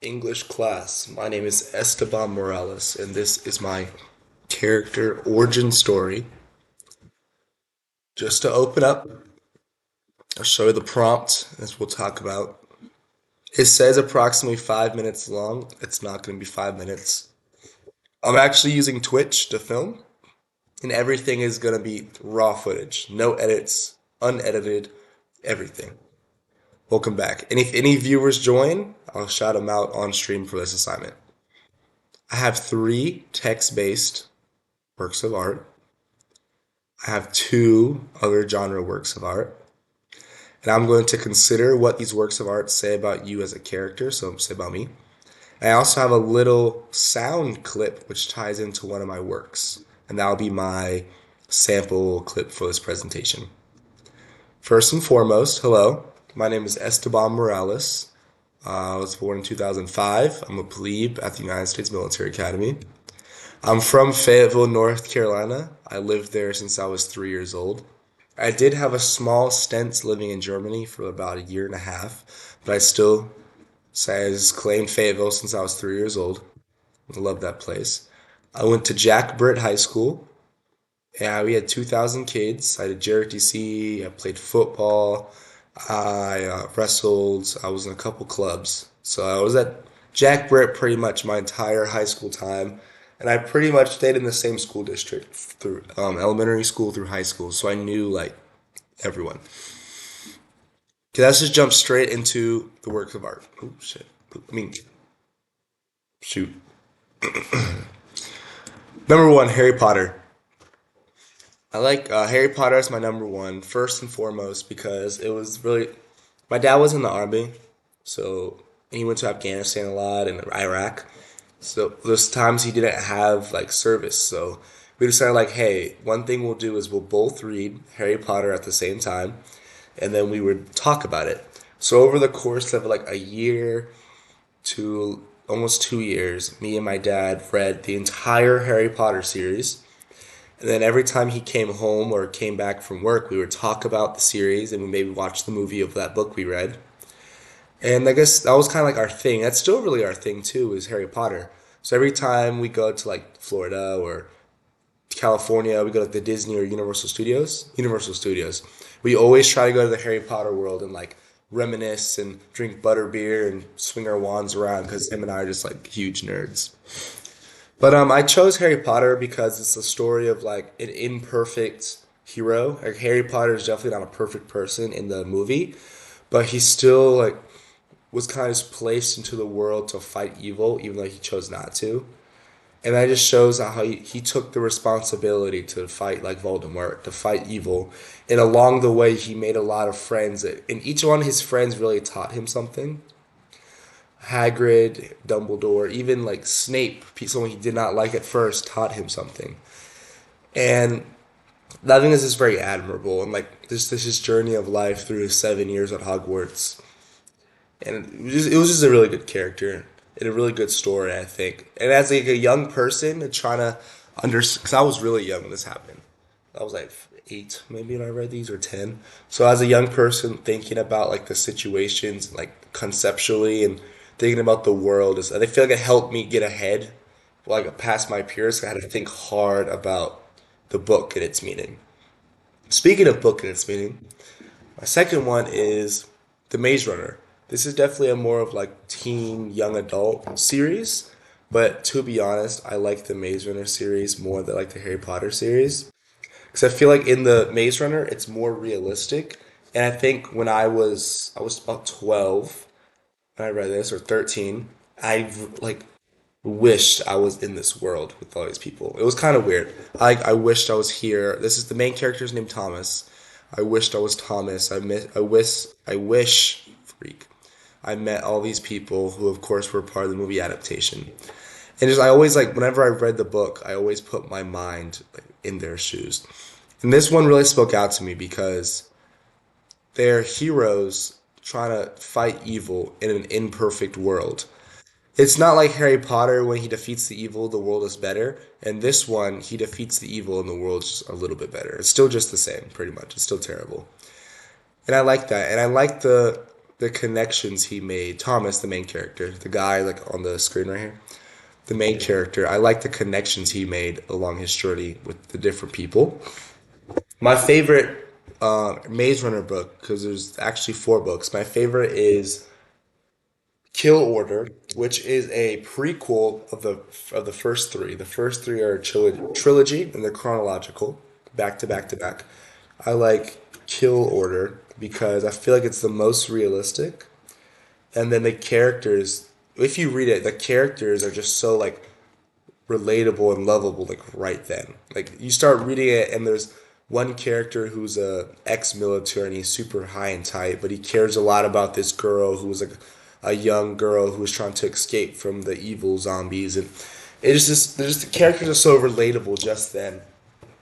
English class. My name is Esteban Morales, and this is my character origin story. Just to open up, I'll show you the prompt as we'll talk about. It says approximately 5 minutes long. It's not going to be 5 minutes. I'm actually using Twitch to film, and everything is going to be raw footage. No edits, unedited, everything. Welcome back. And if any viewers join, I'll shout them out on stream for this assignment. I have three text-based works of art. I have two other genre works of art. And I'm going to consider what these works of art say about you as a character, so say about me. And I also have a little sound clip which ties into one of my works. And that'll be my sample clip for this presentation. First and foremost, hello. My name is Esteban Morales. I was born in 2005. I'm a plebe at the United States Military Academy. I'm from Fayetteville, North Carolina. I lived there since I was 3 years old. I did have a small stint living in Germany for about a year and a half, but I still say I just claimed Fayetteville since I was 3 years old. I love that place. I went to Jack Britt High School. Yeah, we had 2,000 kids. I did JRTC. I played football. I wrestled. I was in a couple clubs. So I was at Jack Britt pretty much my entire high school time. And I pretty much stayed in the same school district through elementary school through high school. So I knew like everyone. Okay, let's just jump straight into the work of art. Oh, shit. Shoot. Number one, Harry Potter. I like Harry Potter as my number one, first and foremost, because it was really. My dad was in the army, so he went to Afghanistan a lot and Iraq. So those times he didn't have like service, so we decided like, hey, one thing we'll do is we'll both read Harry Potter at the same time, and then we would talk about it. So over the course of like a year to almost 2 years, me and my dad read the entire Harry Potter series. And then every time he came home or came back from work, we would talk about the series and we maybe watch the movie of that book we read. And I guess that was kind of like our thing. That's still really our thing too, is Harry Potter. So every time we go to like Florida or California, we go to the Disney or Universal Studios. We always try to go to the Harry Potter world and like reminisce and drink butterbeer and swing our wands around because him and I are just like huge nerds. But I chose Harry Potter because it's a story of like an imperfect hero. Like Harry Potter is definitely not a perfect person in the movie, but he still like was kind of just placed into the world to fight evil, even though he chose not to. And that just shows how he took the responsibility to fight like Voldemort, to fight evil. And along the way, he made a lot of friends. And each one of his friends really taught him something. Hagrid, Dumbledore, even like Snape, someone he did not like at first, taught him something. And I think this is very admirable. And like this his journey of life through his 7 years at Hogwarts. And it was just a really good character and a really good story, I think. And as like a young person, trying to understand, because I was really young when this happened. I was like 8 maybe when I read these, or 10. So as a young person thinking about like the situations like conceptually and thinking about the world, is I feel like it helped me get ahead, like past my peers. I had to think hard about the book and its meaning. Speaking of book and its meaning, my second one is The Maze Runner. This is definitely a more of like teen, young adult series, but to be honest, I like the Maze Runner series more than like the Harry Potter series. Because I feel like in the Maze Runner, it's more realistic. And I think when I was about 12 when I read this, or 13, I like wished I was in this world with all these people. It was kind of weird. I wished I was here. This is the main character's name, Thomas. I wished I was Thomas. I wish, freak. I met all these people who, of course, were part of the movie adaptation. And just I always like whenever I read the book, I always put my mind like, in their shoes. And this one really spoke out to me because they're heroes trying to fight evil in an imperfect world. It's not like Harry Potter when he defeats the evil, the world is better. And this one, he defeats the evil and the world's just a little bit better. It's still just the same, pretty much. It's still terrible. And I like that. And I like the connections he made. Thomas, the main character, the guy like on the screen right here, the main character. I like the connections he made along his journey with the different people. My favorite Maze Runner book, because there's actually four books. My favorite is Kill Order, which is a prequel of the first three. The first three are a trilogy and they're chronological, back to back to back. I like Kill Order because I feel like it's the most realistic, and then the characters. If you read it, the characters are just so like relatable and lovable like right then. Like you start reading it and there's one character who's a ex-military and he's super high and tight, but he cares a lot about this girl who was like a young girl who was trying to escape from the evil zombies, and it's just there's the characters are so relatable just then.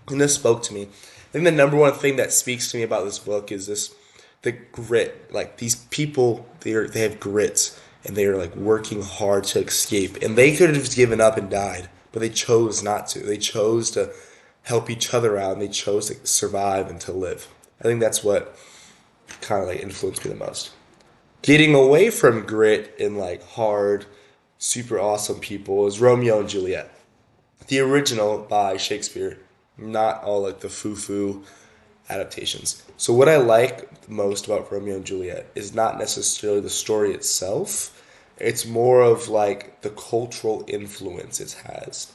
And this spoke to me. I think the number one thing that speaks to me about this book is this the grit. Like these people, they have grit and they are like working hard to escape. And they could have just given up and died, but they chose not to. They chose to help each other out and they chose to survive and to live. I think that's what kind of like influenced me the most. Getting away from grit and like hard, super awesome people is Romeo and Juliet, the original by Shakespeare, not all like the foo-foo adaptations. So what I like most about Romeo and Juliet is not necessarily the story itself. It's more of like the cultural influence it has.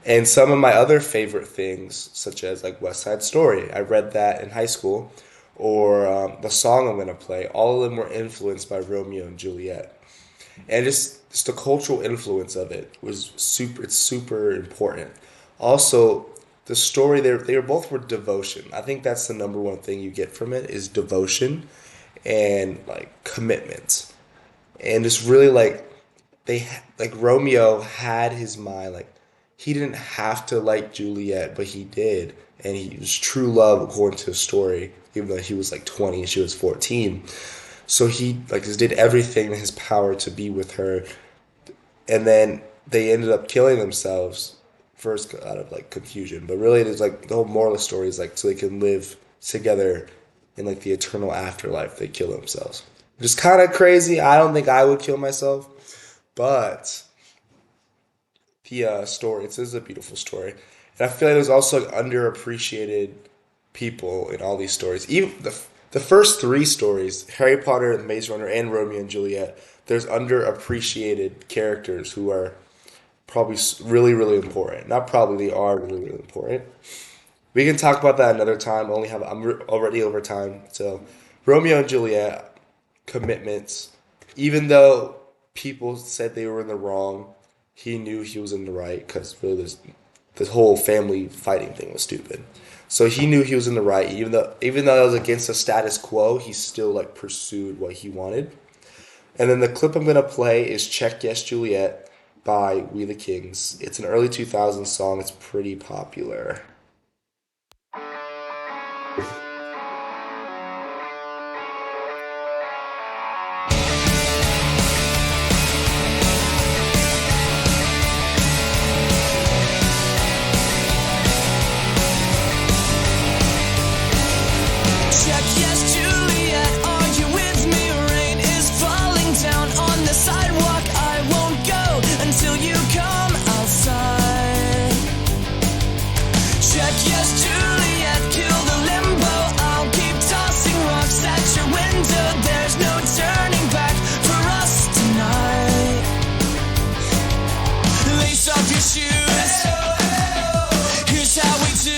And some of my other favorite things, such as like West Side Story, I read that in high school, or the song I'm gonna play, all of them were influenced by Romeo and Juliet. And just the cultural influence of it was super. It's super important. Also, the story they were both were devotion. I think that's the number one thing you get from it is devotion and like commitment. And it's really like like Romeo had his mind like he didn't have to like Juliet, but he did, and he was true love according to the story. Even though he was like 20 and she was 14, so he like just did everything in his power to be with her, and then they ended up killing themselves first out of like confusion, but really it is like the whole moral of the story is like so they can live together in like the eternal afterlife. They kill themselves, which is kind of crazy. I don't think I would kill myself, but the story it is a beautiful story, and I feel like there's also like underappreciated people in all these stories. Even the first three stories, Harry Potter, the Maze Runner, and Romeo and Juliet, there's underappreciated characters who are probably really, really important. Not probably, they are really, really important. We can talk about that another time. Already over time. So, Romeo and Juliet, commitments. Even though people said they were in the wrong, he knew he was in the right because really this whole family fighting thing was stupid. So he knew he was in the right, even though it was against the status quo, he still like pursued what he wanted. And then the clip I'm gonna play is "Check Yes Juliet" by We the Kings. It's an early 2000s song. It's pretty popular. Check yes, Juliet, are you with me? Rain is falling down on the sidewalk. I won't go until you come outside. Check yes, Juliet, kill the limbo. I'll keep tossing rocks at your window. There's no turning back for us tonight. Lace up your shoes. Here's how we do.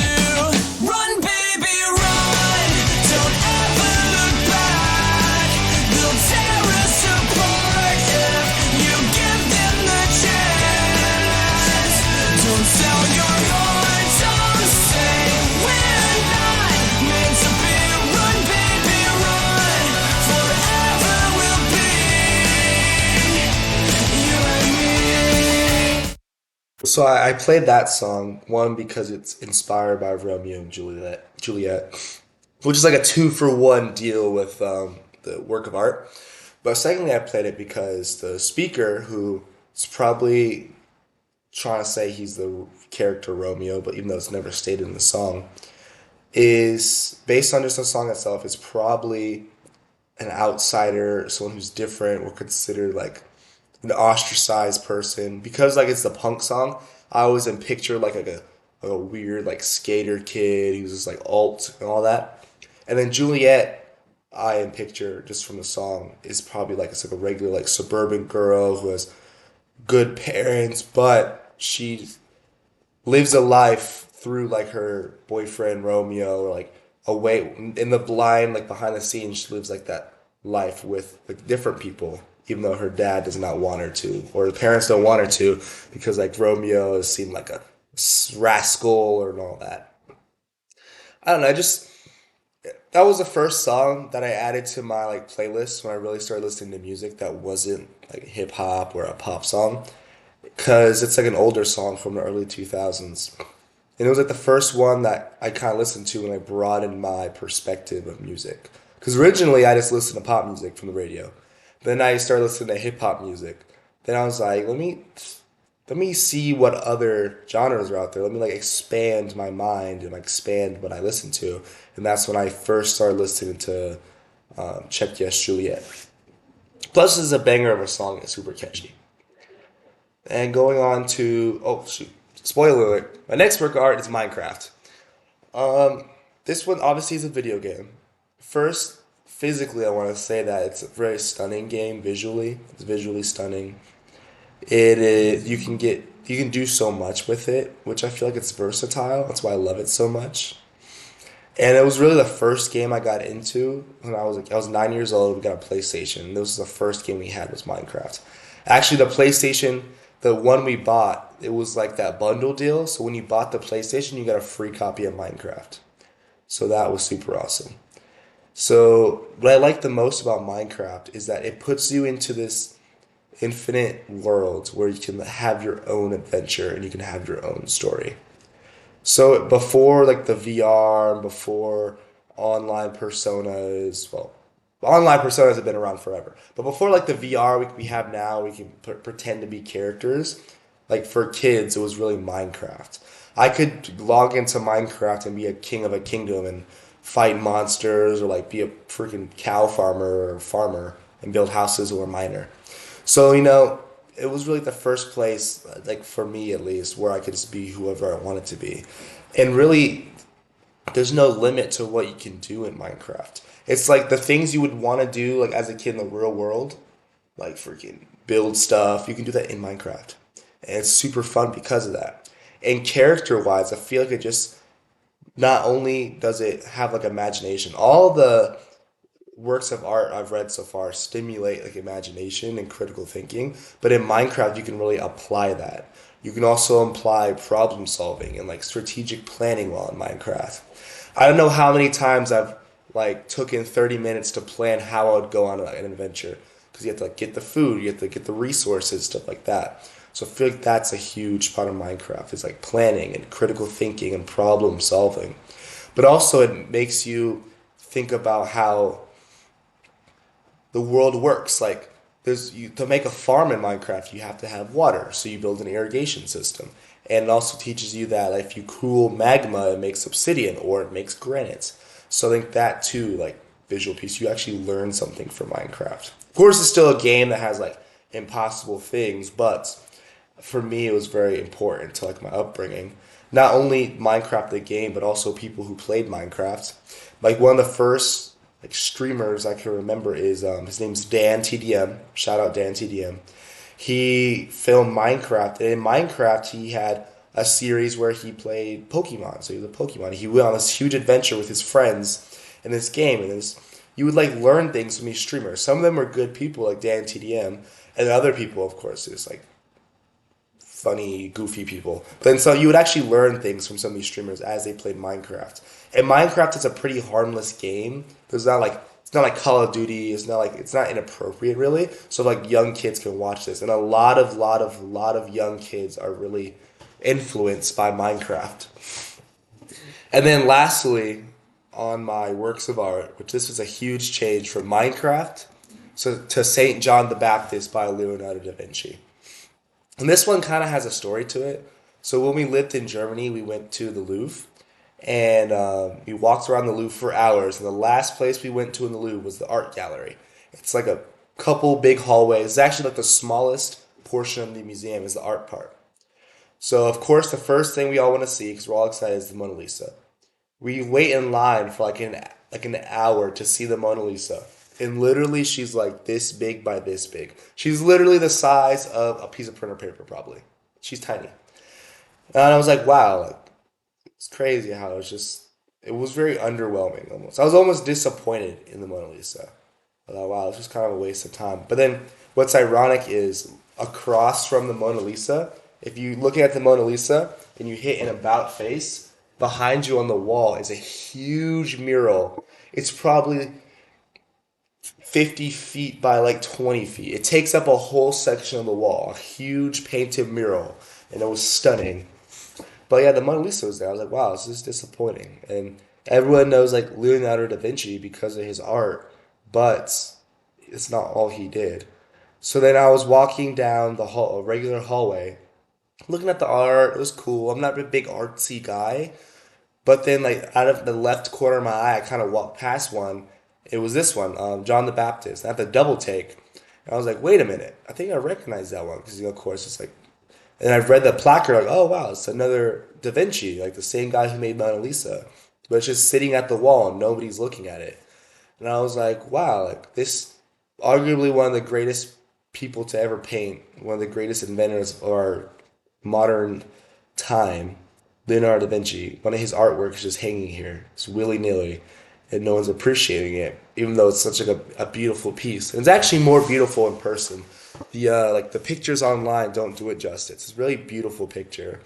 Run, baby, run. Don't ever look back. They'll tear us apart if you give them the chance. Don't sell your heart. Don't say we're not meant to be. Run, baby, run. Forever we'll be you and me. So I played that song one because it's inspired by Romeo and Juliet, which is like a two for one deal with the work of art. But secondly, I played it because the speaker, who is probably trying to say he's the character Romeo, but even though it's never stated in the song, is based on just the song itself. Is probably an outsider, someone who's different, or considered like an ostracized person. Because like it's the punk song, I always am picture like a weird like skater kid who's just like alt and all that. And then Juliet, I am picture just from the song is probably like it's like a regular like suburban girl who has good parents, but she lives a life through like her boyfriend Romeo, or like away in the blind, like behind the scenes, she lives like that life with like different people, even though her dad does not want her to, or the parents don't want her to, because like Romeo is seen like a rascal or and all that. I don't know. I just that was the first song that I added to my like playlist when I really started listening to music that wasn't like hip hop or a pop song, because it's like an older song from the early 2000s. And it was like the first one that I kind of listened to when I broadened my perspective of music. Because originally I just listened to pop music from the radio. Then I started listening to hip hop music. Then I was like, let me see what other genres are out there. Let me like expand my mind and like expand what I listen to. And that's when I first started listening to Check Yes Juliet. Plus, this is a banger of a song. It's super catchy. And going on to oh shoot, spoiler alert. My next work of art is Minecraft. This one obviously is a video game. First, physically, I want to say that it's a very stunning game visually. It's visually stunning. It is you can do so much with it, which I feel like it's versatile. That's why I love it so much. And it was really the first game I got into when I was 9 years old. We got a PlayStation. And this was the first game we had was Minecraft. Actually, the PlayStation, the one we bought, it was like that bundle deal. So when you bought the PlayStation, you got a free copy of Minecraft. So that was super awesome. So what I like the most about Minecraft is that it puts you into this infinite world where you can have your own adventure and you can have your own story. So before like the VR, before online personas, well, online personas have been around forever. But before like the VR we have now, we can pretend to be characters. Like for kids, it was really Minecraft. I could log into Minecraft and be a king of a kingdom and fight monsters, or like be a freaking cow farmer or farmer and build houses or a miner. So, it was really the first place, like for me at least, where I could just be whoever I wanted to be. And really, there's no limit to what you can do in Minecraft. It's like the things you would want to do, like as a kid in the real world, like freaking build stuff, you can do that in Minecraft. And it's super fun because of that. And character wise, I feel like it just not only does it have like imagination, all the works of art I've read so far stimulate like imagination and critical thinking, but in Minecraft you can really apply that. You can also apply problem solving and like strategic planning while in Minecraft. I don't know how many times I've like took in 30 minutes to plan how I would go on an adventure, because you have to like get the food, you have to get the resources, stuff like that. So I feel like that's a huge part of Minecraft is like planning and critical thinking and problem solving. But also it makes you think about how the world works. Like to make a farm in Minecraft, you have to have water, so you build an irrigation system. And it also teaches you that if you cool magma, it makes obsidian or it makes granite. So I think that too, like visual piece, you actually learn something from Minecraft. Of course, it's still a game that has like impossible things, but for me, it was very important to like my upbringing. Not only Minecraft the game, but also people who played Minecraft. Like one of the first like streamers I can remember is his name's Dan TDM. Shout out Dan TDM. He filmed Minecraft, and in Minecraft he had a series where he played Pokemon. So he was a Pokemon. He went on this huge adventure with his friends in this game, and you would like learn things from these streamers. Some of them were good people like Dan TDM, and other people, of course, is like funny, goofy people. But then so you would actually learn things from some of these streamers as they played Minecraft. And Minecraft is a pretty harmless game. It's not like Call of Duty. It's not inappropriate really. So like young kids can watch this, and a lot of young kids are really influenced by Minecraft. And then lastly, on my works of art, which this was a huge change from Minecraft to Saint John the Baptist by Leonardo da Vinci. And this one kind of has a story to it. So when we lived in Germany, we went to the Louvre, And we walked around the Louvre for hours. And the last place we went to in the Louvre was the art gallery. It's like a couple big hallways. It's actually like the smallest portion of the museum is the art part. So of course the first thing we all want to see, because we're all excited, is the Mona Lisa. We wait in line for like an hour to see the Mona Lisa. And literally she's like this big by this big. She's literally the size of a piece of printer paper probably. She's tiny. And I was like, wow, like, it's crazy how it was very underwhelming almost. I was almost disappointed in the Mona Lisa. I thought, wow, this was kind of a waste of time. But then what's ironic is across from the Mona Lisa, if you looking at the Mona Lisa and you hit an about face, behind you on the wall is a huge mural. It's probably 50 feet by like 20 feet. It takes up a whole section of the wall, a huge painted mural, and it was stunning. But yeah, the Mona Lisa was there. I was like, wow, this is disappointing. And everyone knows like Leonardo da Vinci because of his art, but it's not all he did. So then I was walking down the hall, a regular hallway, looking at the art. It was cool. I'm not a big artsy guy, but then like out of the left corner of my eye, I kind of walked past one. It was this one, John the Baptist. I had the double take. And I was like, wait a minute. I think I recognize that one because, of course, it's like, and I've read the placard, like, oh wow, it's another Da Vinci, like the same guy who made Mona Lisa. But it's just sitting at the wall and nobody's looking at it. And I was like, wow, like this, arguably one of the greatest people to ever paint, one of the greatest inventors of our modern time, Leonardo da Vinci. One of his artwork is just hanging here, it's willy nilly, and no one's appreciating it, even though it's such like a beautiful piece. And it's actually more beautiful in person. The pictures online don't do it justice. It's a really beautiful picture.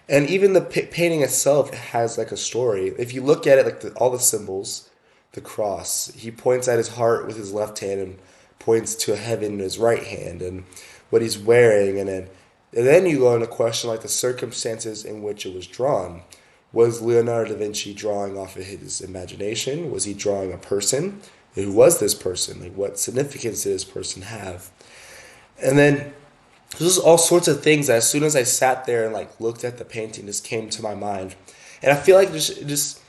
And even the painting itself has like a story. If you look at it, like all the symbols, the cross, he points at his heart with his left hand and points to heaven in his right hand, and what he's wearing, and then you go into question like the circumstances in which it was drawn. Was Leonardo da Vinci drawing off of his imagination? Was he drawing a person? Who was this person? Like what significance did this person have? And then there's all sorts of things that as soon as I sat there and like looked at the painting, just came to my mind. And I feel like just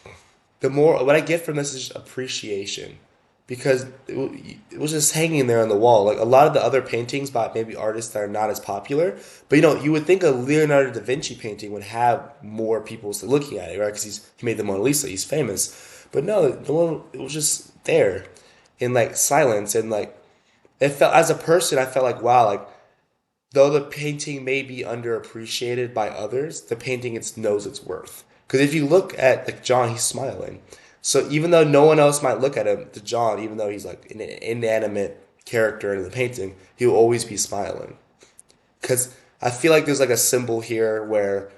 the more what I get from this is just appreciation, because it was just hanging there on the wall. Like a lot of the other paintings by maybe artists that are not as popular, but you would think a Leonardo da Vinci painting would have more people looking at it, right? Because he made the Mona Lisa, he's famous. But no, the one it was just there in like silence, and like it felt as a person, I felt like wow, like though the painting may be underappreciated by others, the painting knows its worth. Because if you look at like John, he's smiling. So even though no one else might look at him, to John, even though he's like an inanimate character in the painting, he'll always be smiling. Because I feel like there's like a symbol here where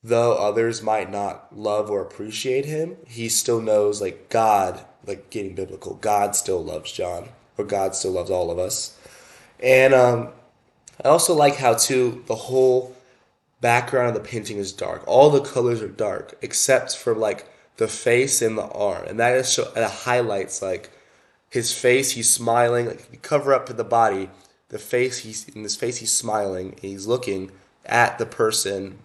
though others might not love or appreciate him, he still knows like God, like getting biblical, God still loves John, or God still loves all of us. And I also like how too the whole background of the painting is dark. All the colors are dark except for like the face and the arm, and that highlights like his face. He's smiling. Like if you cover up the body, the face he's in his face he's smiling. And he's looking at the person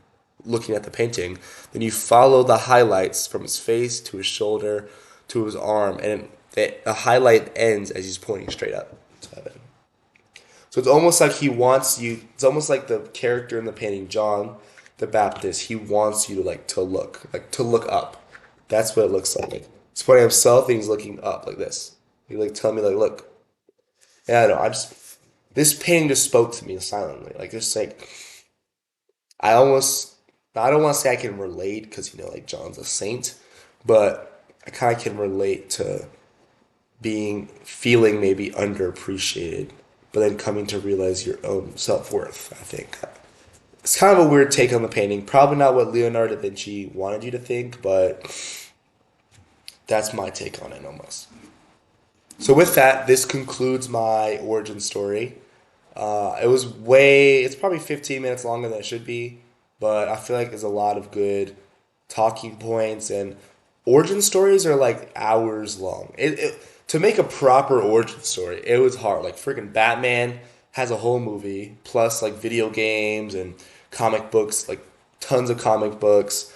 looking at the painting. Then you follow the highlights from his face to his shoulder to his arm, and the highlight ends as he's pointing straight up to heaven. So it's almost like he wants you. It's almost like the character in the painting, John the Baptist. He wants you to to look up. That's what it looks like. He's pointing at himself and he's looking up like this. He like telling me like, look. Yeah, I know. This painting just spoke to me silently. Like just like I almost. I don't want to say I can relate because like John's a saint, but I kind of can relate to feeling maybe underappreciated, but then coming to realize your own self worth. I think it's kind of a weird take on the painting. Probably not what Leonardo da Vinci wanted you to think, but that's my take on it almost. So with that, this concludes my origin story. It's probably 15 minutes longer than it should be, but I feel like there's a lot of good talking points, and origin stories are like hours long. To make a proper origin story, it was hard. Like freaking Batman has a whole movie, plus like video games and comic books, like tons of comic books.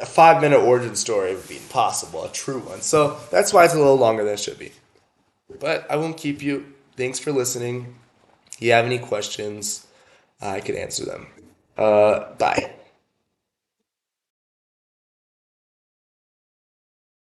a 5-minute origin story would be impossible, a true one. So that's why it's a little longer than it should be. But I won't keep you. Thanks for listening. If you have any questions, I can answer them. Bye.